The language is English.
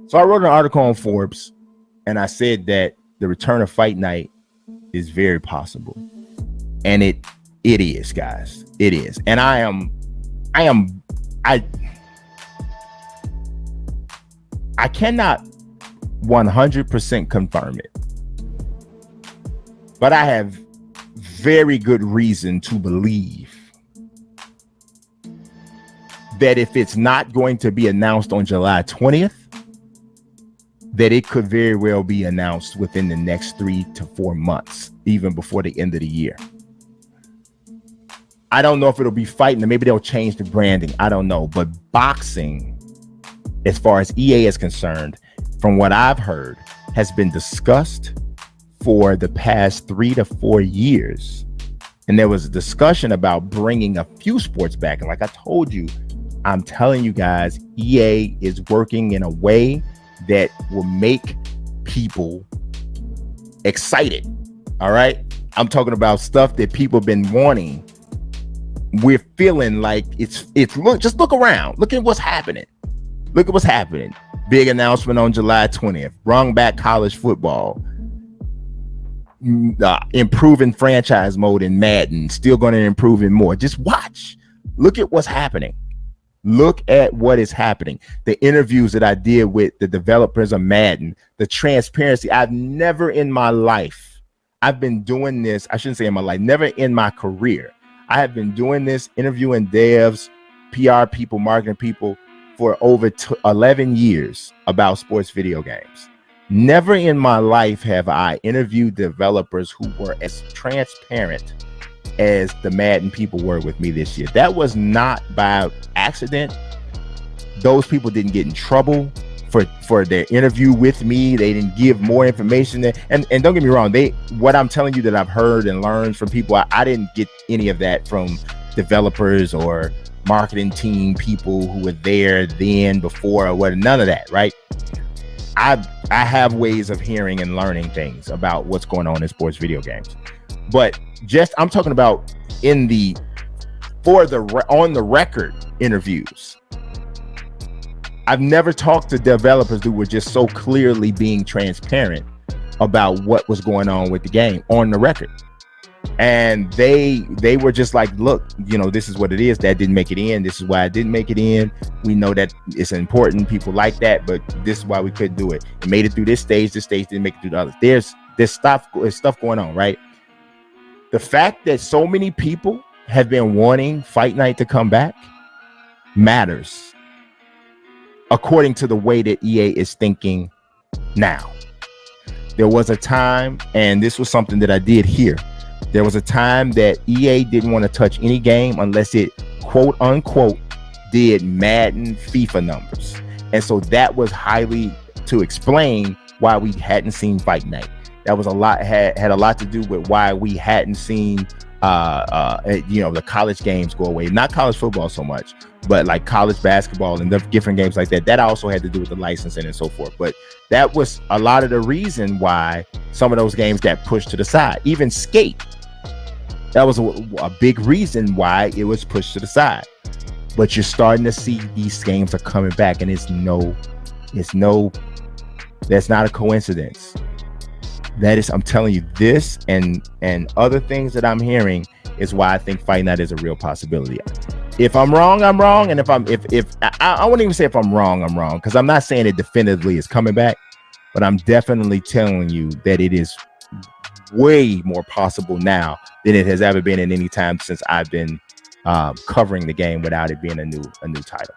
So I wrote an article on Forbes, and I said that the return of Fight Night is very possible, and it is, guys. It is, and I cannot 100% confirm it, but I have very good reason to believe that if it's not going to be announced on July 20th, that it could very well be announced within the next 3 to 4 months, even before the end of the year. I don't know if it'll be fighting, or maybe they'll change the branding. I don't know. But boxing, as far as EA is concerned, from what I've heard, has been discussed for the past 3 to 4 years. And there was a discussion about bringing a few sports back. And like I told you, I'm telling you guys, EA is working in a way that will make people excited. All right. I'm talking about stuff that people have been wanting. We're feeling like it's look, just look around. Look at what's happening. Look at what's happening. Big announcement on July 20th. Bring back college football. Improving franchise mode in Madden. Still going to improve it more. Just watch. Look at what's happening. Look at what is happening. The interviews that I did with the developers of Madden, the transparency. I've never in my life, I've been doing this. I shouldn't say in my life, never in my career. I have been doing this, interviewing devs, PR people, marketing people for over 11 years about sports video games. Never in my life have I interviewed developers who were as transparent as the Madden people were with me this year. That was not by accident. Those people didn't get in trouble for their interview with me. They didn't give more information. And don't get me wrong, what I'm telling you that I've heard and learned from people, I didn't get any of that from developers or marketing team people who were there then, before, or what. None of that, right? I have ways of hearing and learning things about what's going on in sports video games. But just, I'm talking about on the record interviews. I've never talked to developers who were just so clearly being transparent about what was going on with the game on the record. And they were just like, look, this is what it is. That didn't make it in. This is why I didn't make it in. We know that it's important. People like that, but this is why we couldn't do it. It made it through this stage. This stage didn't make it through the others. There's stuff going on, right? The fact that so many people have been wanting Fight Night to come back matters, according to the way that EA is thinking now. There was a time, and this was something that I did here. There was a time that EA didn't want to touch any game unless it, quote unquote, did Madden FIFA numbers. And so that was highly to explain why we hadn't seen Fight Night. That was had a lot to do with why we hadn't seen the college games go away. Not college football so much, but like college basketball and the different games like that. That also had to do with the licensing and so forth. But that was a lot of the reason why some of those games got pushed to the side. Even Skate, that was a big reason why it was pushed to the side. But you're starting to see these games are coming back, and that's not a coincidence. That is, I'm telling you, this and other things that I'm hearing is why I think Fight Night is a real possibility. If I'm wrong, I'm wrong. And if I wouldn't even say if I'm wrong, because I'm not saying it definitively is coming back, but I'm definitely telling you that it is way more possible now than it has ever been in any time since I've been covering the game without it being a new title.